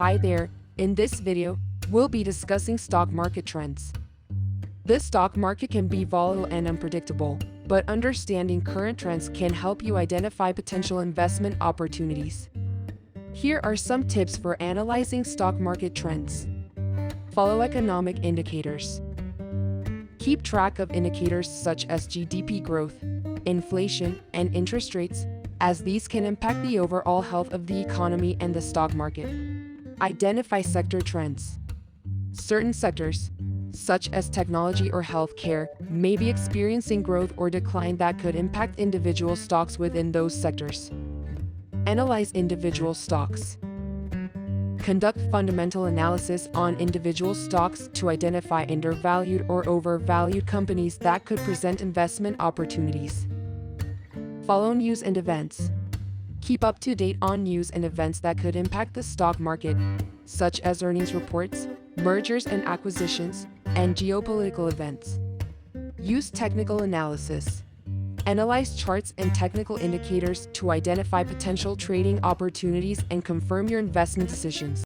Hi there, in this video, we'll be discussing stock market trends. The stock market can be volatile and unpredictable, but understanding current trends can help you identify potential investment opportunities. Here are some tips for analyzing stock market trends. Follow economic indicators. Keep track of indicators such as GDP growth, inflation, and interest rates, as these can impact the overall health of the economy and the stock market. Identify sector trends. Certain sectors, such as technology or healthcare, may be experiencing growth or decline that could impact individual stocks within those sectors. Analyze individual stocks. Conduct fundamental analysis on individual stocks to identify undervalued or overvalued companies that could present investment opportunities. Follow news and events. Keep up to date on news and events that could impact the stock market, such as earnings reports, mergers and acquisitions, and geopolitical events. Use technical analysis. Analyze charts and technical indicators to identify potential trading opportunities and confirm your investment decisions.